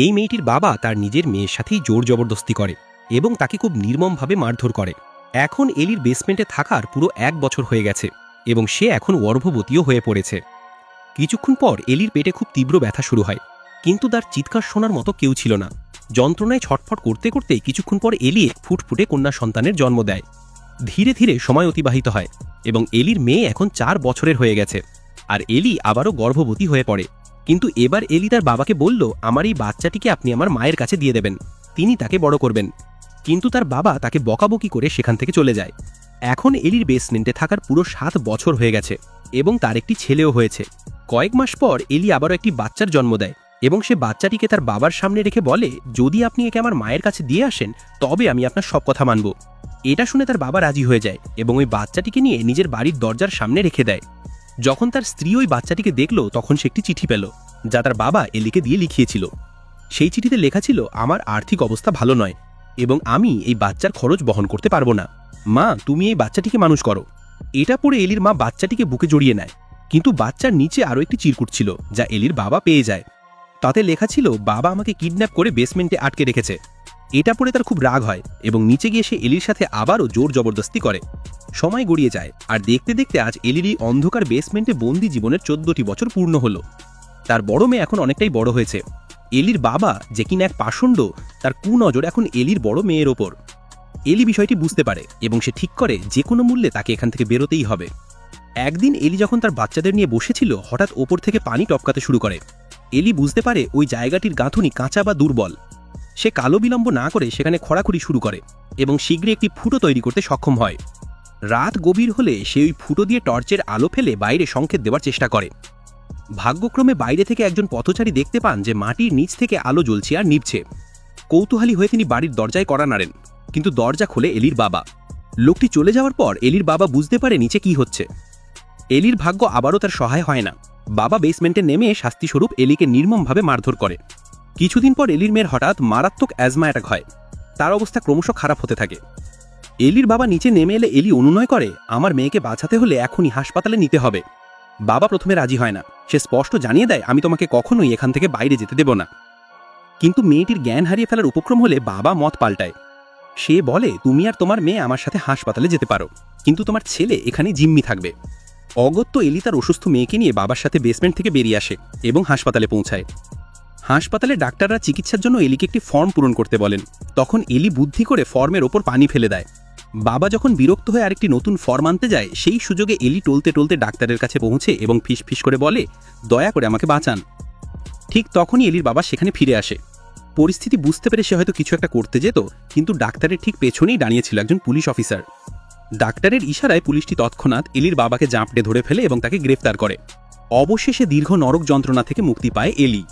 এই মেয়েটির বাবা তার নিজের মেয়ের সাথেই জোর জবরদস্তি করে এবং তাকে খুব নির্মমভাবে মারধর করে। এখন এলির বেসমেন্টে থাকার পুরো 1 বছর হয়ে গেছে এবং সে এখন গর্ভবতীও হয়ে পড়েছে। কিছুক্ষণ পর এলির পেটে খুব তীব্র ব্যথা শুরু হয়, কিন্তু তার চিৎকার শোনার মতো কেউ ছিল না। যন্ত্রণায় ছটফট করতে করতে কিছুক্ষণ পর এলি এক ফুটফুটে কন্যা সন্তানের জন্ম দেয়। ধীরে ধীরে সময় অতিবাহিত হয় এবং এলির মেয়ে এখন 4 বছরের হয়ে গেছে, আর এলি আবারও গর্ভবতী হয়ে পড়ে। কিন্তু এবার এলি তার বাবাকে বলল, আমার এই বাচ্চাটিকে আপনি আমার মায়ের কাছে দিয়ে দেবেন, তিনি তাকে বড় করবেন। কিন্তু তার বাবা তাকে বকাবকি করে সেখান থেকে চলে যায়। এখন এলির বেসমেন্টে থাকার পুরো 7 বছর হয়ে গেছে এবং তার একটি ছেলেও হয়েছে। কয়েক মাস পর এলি আবারও একটি বাচ্চার জন্ম দেয় এবং সে বাচ্চাটিকে তার বাবার সামনে রেখে বলে, যদি আপনি একে আমার মায়ের কাছে দিয়ে আসেন তবে আমি আপনার সব কথা মানব। এটা শুনে তার বাবা রাজি হয়ে যায় এবং ওই বাচ্চাটিকে নিয়ে নিজের বাড়ির দরজার সামনে রেখে দেয়। যখন তার স্ত্রী ওই বাচ্চাটিকে দেখল তখন সে একটি চিঠি পেল, যা তার বাবা এলিকে দিয়ে লিখিয়েছিল। সেই চিঠিতে লেখা ছিল, আমার আর্থিক অবস্থা ভালো নয় এবং আমি এই বাচ্চার খরচ বহন করতে পারবো না, মা তুমি এই বাচ্চাটিকে মানুষ করো। এটা পড়ে এলির মা বাচ্চাটিকে বুকে জড়িয়ে নেয়, কিন্তু বাচ্চার নিচে আরও একটি চিরকুট ছিল যা এলির বাবা পেয়ে যায়। তাতে লেখা ছিল, বাবা আমাকে কিডন্যাপ করে বেসমেন্টে আটকে রেখেছে। এটা পড়ে তার খুব রাগ হয় এবং নিচে গিয়ে সে এলির সাথে আবারও জোর জবরদস্তি করে। সময় গড়িয়ে যায় আর দেখতে দেখতে আজ এলির এই অন্ধকার বেসমেন্টে বন্দি জীবনের 14টি বছর পূর্ণ হলো। তার বড় মেয়ে এখন অনেকটাই বড় হয়েছে। এলির বাবা, যে কিনা এক পাষণ্ড, তার কুনজর এখন এলির বড় মেয়ের ওপর। এলি বিষয়টি বুঝতে পারে এবং সে ঠিক করে যে কোনো মূল্যে তাকে এখান থেকে বেরোতেই হবে। একদিন এলি যখন তার বাচ্চাদের নিয়ে বসেছিল, হঠাৎ ওপর থেকে পানি টপকাতে শুরু করে। এলি বুঝতে পারে ওই জায়গাটির গাঁথুনি কাঁচা বা দুর্বল। সে কালো বিলম্ব না করে সেখানে খোঁড়াখুড়ি শুরু করে এবং শীঘ্রই একটি ফুটো তৈরি করতে সক্ষম হয়। রাত গভীর হলে সে ওই ফুটো দিয়ে টর্চের আলো ফেলে বাইরে সংকেত দেওয়ার চেষ্টা করে। ভাগ্যক্রমে বাইরে থেকে একজন পথচারী দেখতে পান যে মাটির নিচ থেকে আলো জ্বলছে আর নিভছে। কৌতূহলী হয়ে তিনি বাড়ির দরজায় কড়া নাড়েন, কিন্তু দরজা খোলে এলির বাবা। লোকটি চলে যাওয়ার পর এলির বাবা বুঝতে পারে নিচে কি হচ্ছে। এলির ভাগ্য আবারও তার সহায় হয় না। বাবা বেসমেন্টে নেমে শাস্তিস্বরূপ এলিকে নির্মমভাবে মারধর করে। কিছুদিন পর এলির মেয়ের হঠাৎ মারাত্মক অ্যাজমা অ্যাটাক হয়। তার অবস্থা ক্রমশ খারাপ হতে থাকে। এলির বাবা নিচে নেমে এলে এলি অনুনয় করে, আমার মেয়েকে বাঁচাতে হলে এখনই হাসপাতালে নিতে হবে। বাবা প্রথমে রাজি হয় না। সে স্পষ্ট জানিয়ে দেয়, আমি তোমাকে কখনোই এখান থেকে বাইরে যেতে দেব না। কিন্তু মেয়েটির জ্ঞান হারিয়ে ফেলার উপক্রম হলে বাবা মত পাল্টায়। সে বলে, তুমি আর তোমার মেয়ে আমার সাথে হাসপাতালে যেতে পারো, কিন্তু তোমার ছেলে এখানে জিম্মি থাকবে। অগত্য এলি তার অসুস্থ মেয়েকে নিয়ে বাবার সাথে বেসমেন্ট থেকে বেরিয়ে আসে এবং হাসপাতালে পৌঁছায়। হাসপাতালে ডাক্তাররা চিকিৎসার জন্য এলিকে একটি ফর্ম পূরণ করতে বলেন। তখন এলি বুদ্ধি করে ফর্মের ওপর পানি ফেলে দেয়। বাবা যখন বিরক্ত হয়ে আরেকটি নতুন ফর্ম আনতে যায়, সেই সুযোগে এলি টলতে টলতে ডাক্তারের কাছে পৌঁছে এবং ফিস করে বলে, দয়া করে আমাকে বাঁচান। ঠিক তখনই এলির বাবা সেখানে ফিরে আসে। পরিস্থিতি বুঝতে পেরে সে হয়তো কিছু একটা করতে যেত, কিন্তু ডাক্তারের ঠিক পেছনেই দাঁড়িয়েছিল একজন পুলিশ অফিসার। ডাক্তারের ইশারায় পুলিশটি তৎক্ষণাৎ এলির বাবাকে জাঁপটে ধরে ফেলে এবং তাকে গ্রেফতার করে। অবশেষে দীর্ঘ নরক যন্ত্রণা থেকে মুক্তি পায় এলি।